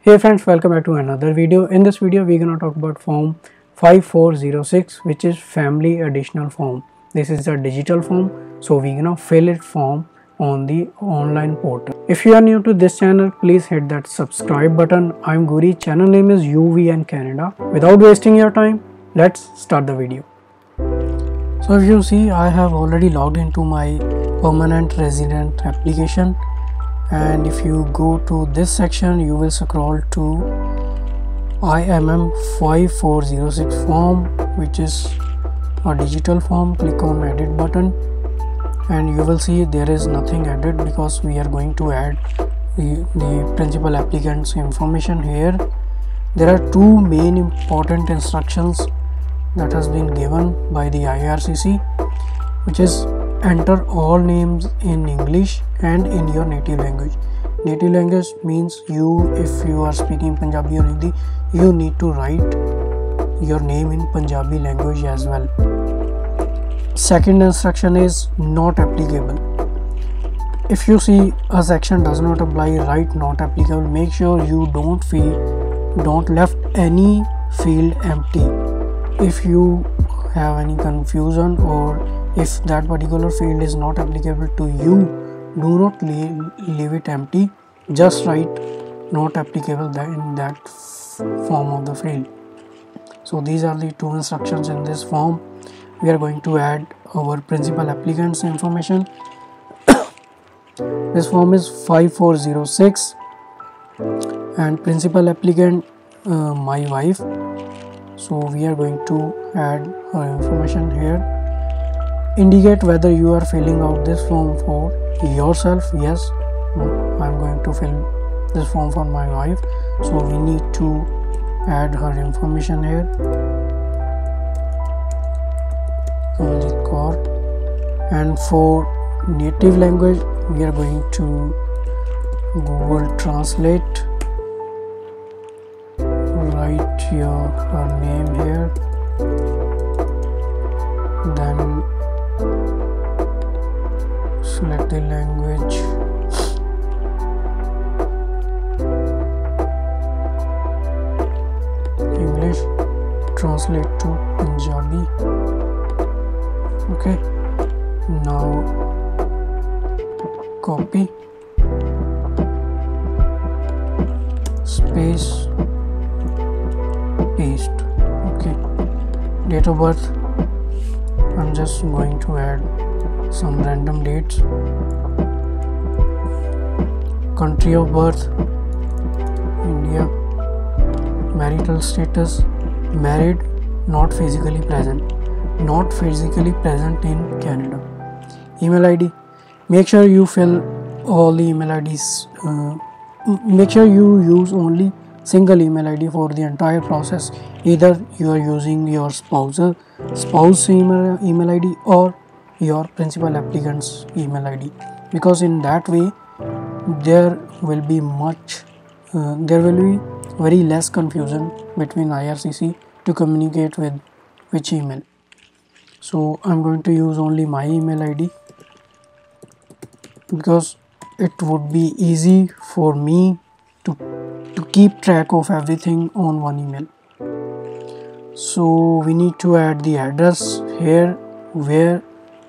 Hey friends, welcome back to another video. In this video we're gonna talk about form 5406, which is family additional form. This is a digital form, so we're gonna fill it form on the online portal. If you are new to this channel, please hit that subscribe button. I'm Guri, channel name is UVN Canada. Without wasting your time, let's start the video. So if you see, I have already logged into my permanent resident application, and if you go to this section you will scroll to IMM 5406 form, which is a digital form. Click on edit button and you will see there is nothing added because we are going to add the principal applicant's information here. There are two main important instructions that has been given by the IRCC, which is enter all names in English and in your native language. Native language means if you are speaking Punjabi or Hindi, you need to write your name in Punjabi language as well. Second instruction is not applicable. If you see a section does not apply, write not applicable. Make sure you don't left any field empty. If you have any confusion or if that particular field is not applicable to you, do not leave it empty. Just write not applicable in that form of the field. So these are the two instructions in this form. We are going to add our principal applicant's information. This form is 5406 and principal applicant my wife. So we are going to add her information here. Indicate whether you are filling out this form for yourself. Yes, I'm going to fill this form for my wife, so we need to add her information here. And for native language we are going to Google Translate. Write her name here, then select the language, English, translate to Punjabi. Okay, now copy, space, paste. Okay, date of birth, I'm just going to add some random dates. Country of birth, India. Marital status, married, not physically present in Canada. Email ID, make sure you fill all the email IDs. Make sure you use only single email ID for the entire process. Either you are using your spouse email ID or your principal applicant's email ID, because in that way there will be very less confusion between IRCC to communicate with which email. So I'm going to use only my email ID because it would be easy for me to keep track of everything on one email. So we need to add the address here,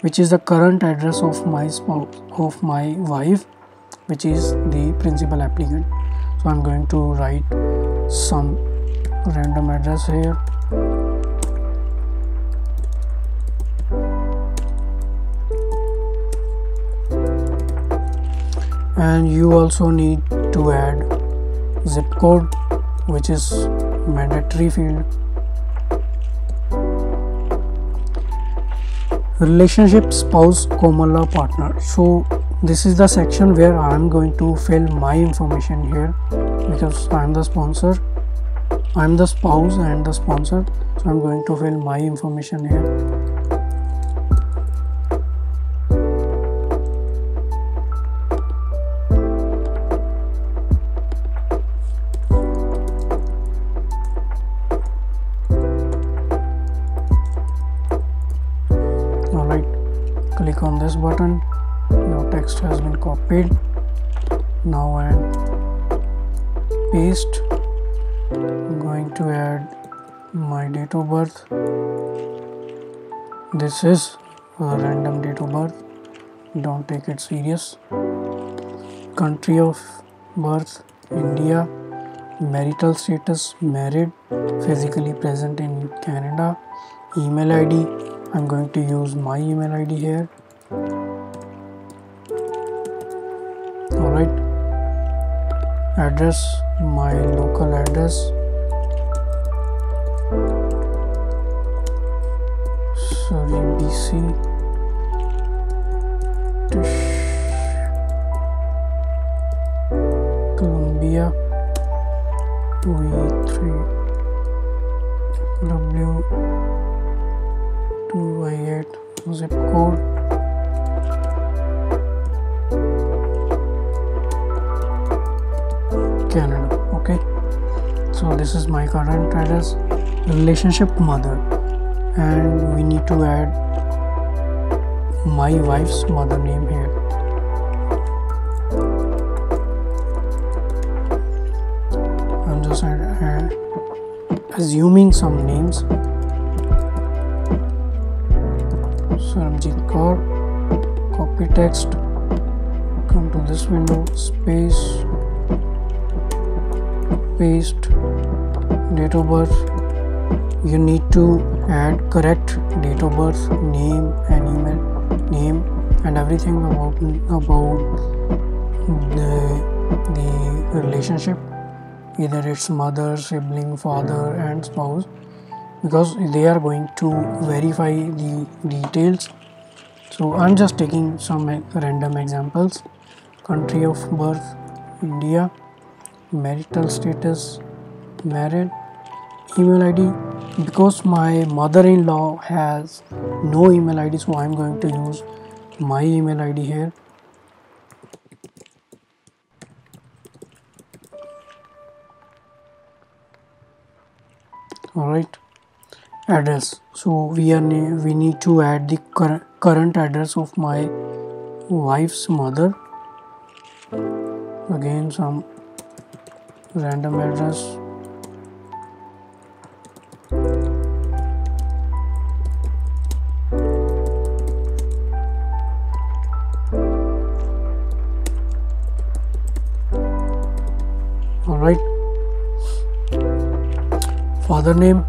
which is the current address of my wife, which is the principal applicant. So I'm going to write some random address here. And you also need to add zip code, which is mandatory field. Relationship, spouse, common law partner. So this is the section where I am going to fill my information here, because I am the sponsor, I am the spouse and the sponsor, so I am going to fill my information here. Alright, click on this button. Your text has been copied. Now I'm paste. I'm going to add my date of birth. This is a random date of birth, don't take it serious. Country of birth India, marital status married, physically present in Canada. Email ID, I'm going to use my email ID here. Alright, address, my local address, sorry, BC, Columbia, V3W2Y8 zip code. Canada. Okay, so this is my current address. Relationship mother, and we need to add my wife's mother name here. I'm just assuming some names. Saramjit Kaur, copy text, come to this window, space, paste, date of birth. You need to add correct date of birth, name and email, name and everything about the relationship, either it's mother, sibling, father and spouse, because they are going to verify the details. So I'm just taking some random examples. Country of birth India, marital status married, email ID, because my mother-in-law has no email ID, so I'm going to use my email ID here. Alright, address, so we need to add the current address of my wife's mother. Again, some random address. Alright, father name,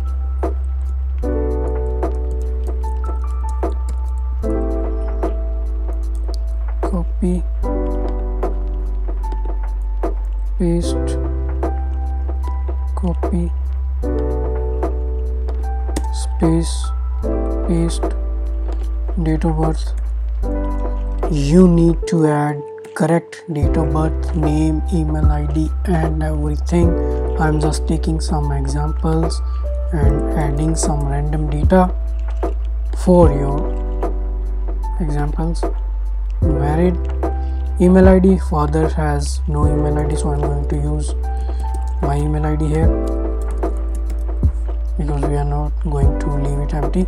copy, paste, copy, space, paste, date of birth. You need to add correct date of birth, name, email ID and everything. I'm just taking some examples and adding some random data for your examples. Married, email ID, father has no email ID, so I'm going to use my email ID here because we are not going to leave it empty.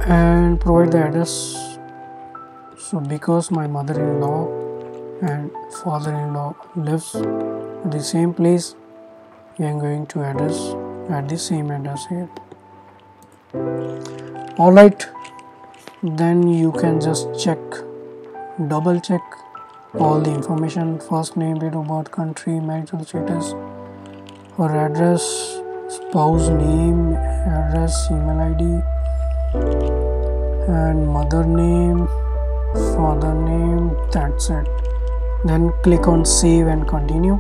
And provide the address. So because my mother-in-law and father-in-law lives at the same place, we are going to add the same address here. Alright, then you can just double check all the information: first name, date of birth, country, marital status, her address, spouse name, address, email ID and mother name, father name. That's it. Then click on save and continue.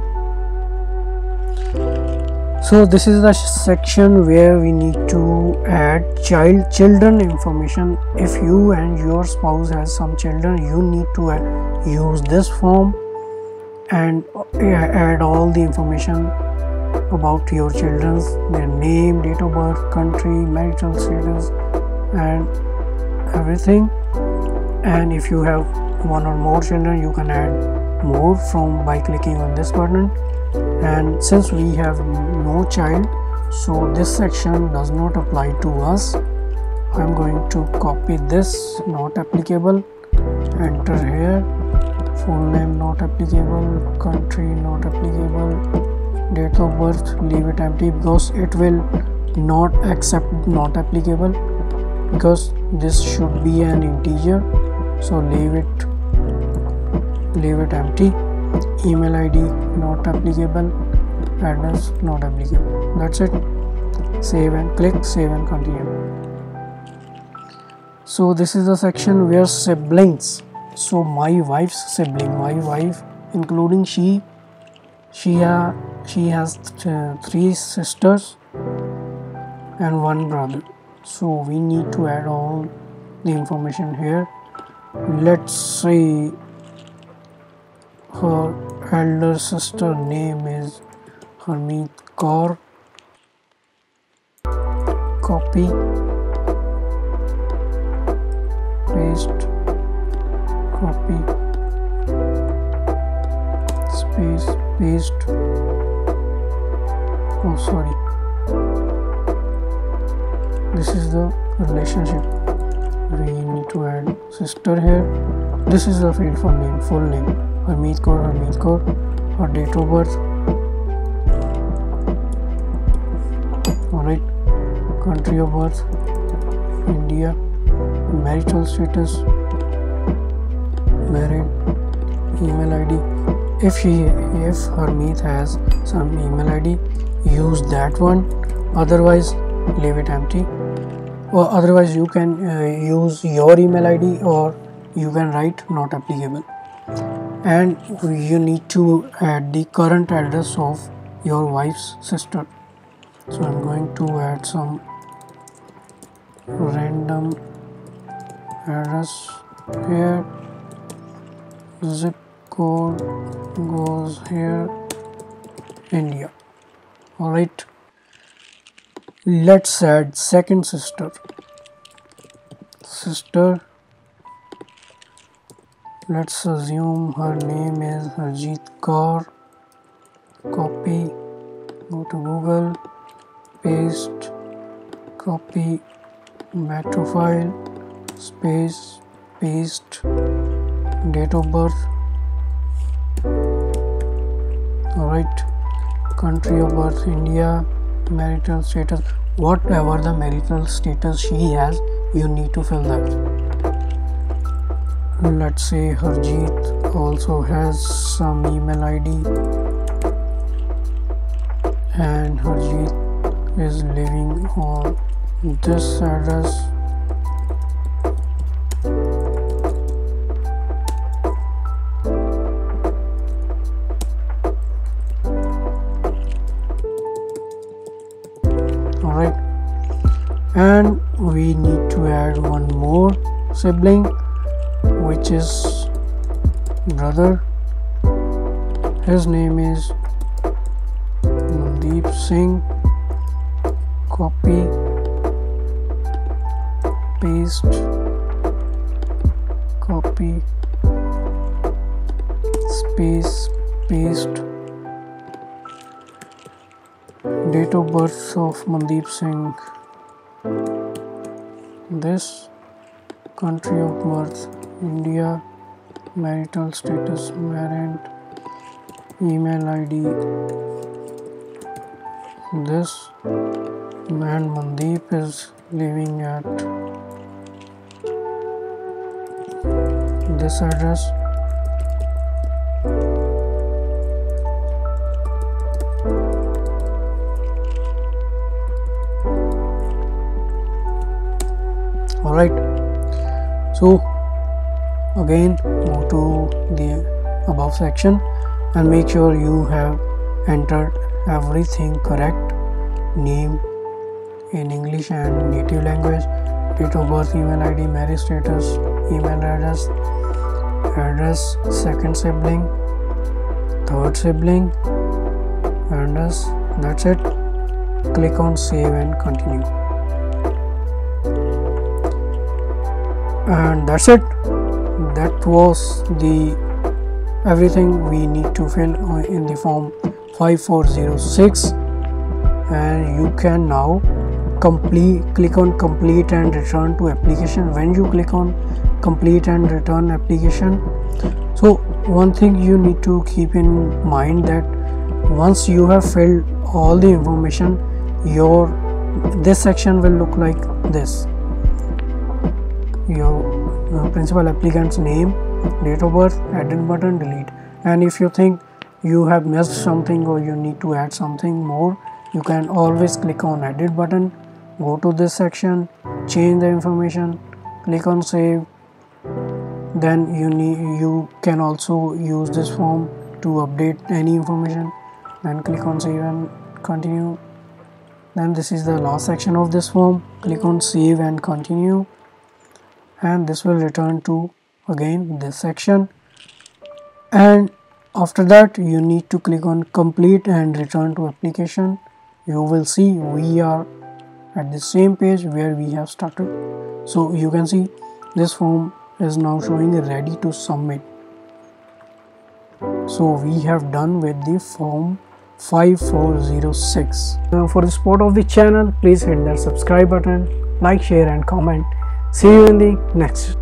So this is the section where we need to add children information. If you and your spouse has some children, you need to use this form and add all the information about your children's, their name, date of birth, country, marital status and everything. And if you have one or more children, you can add more by clicking on this button. And since we have no child, so this section does not apply to us. I'm going to copy this, not applicable, enter here, full name not applicable, country not applicable, date of birth leave it empty because it will not accept not applicable because this should be an integer, so leave it empty. Email ID not applicable, address not applicable. That's it. Save and click save and continue. So this is the section where siblings. So my wife's sibling, my wife including she has 3 sisters and 1 brother. So we need to add all the information here. Let's say her elder sister name is Harmeet Kaur. Copy, paste, copy, space, paste. Oh sorry, this is the relationship. We need to add sister here. This is the field for name, full name, Harmeet Kaur, her date of birth. Alright, country of birth India, marital status married, email ID. If Harmeet has some email ID, use that one, otherwise leave it empty. Or otherwise you can use your email ID, or you can write not applicable. And you need to add the current address of your wife's sister. So I'm going to add some random address here. Zip code goes here, India. Alright, let's add second sister. Let's assume her name is Harjeet Kaur. Copy, go to Google, paste, copy, back to file, space, paste, date of birth. Alright, country of birth India, marital status, whatever the marital status she has, you need to fill that. Let's say Harjeet also has some email ID and Harjeet is living on this address. Alright, and we need to add one more sibling, which is brother. His name is Mandeep Singh. Copy, paste, copy, space, paste, date of birth of Mandeep Singh, this, country of birth India, marital status married, email ID this, and Mandeep is living at this address. Alright, so again go to the above section and make sure you have entered everything correct. Name in English and native language, date of birth, email ID, marriage status, email address, second sibling, third sibling, address. That's it. Click on save and continue. And that's it. That was the everything we need to fill in the form 5406, and you can now click on complete and return to application. When you click on complete and return application, so one thing you need to keep in mind that once you have filled all the information, this section will look like this. Your principal applicant's name, date of birth, edit button, delete. And if you think you have missed something or you need to add something more, you can always click on edit button, go to this section, change the information, click on save. Then you can also use this form to update any information, then click on save and continue. Then this is the last section of this form, click on save and continue, and this will return to again this section. And after that you need to click on complete and return to application. You will see we are at the same page where we have started. So you can see this form is now showing ready to submit. So we have done with the form 5406. For the support of the channel, please hit that subscribe button, like, share and comment. See you in the next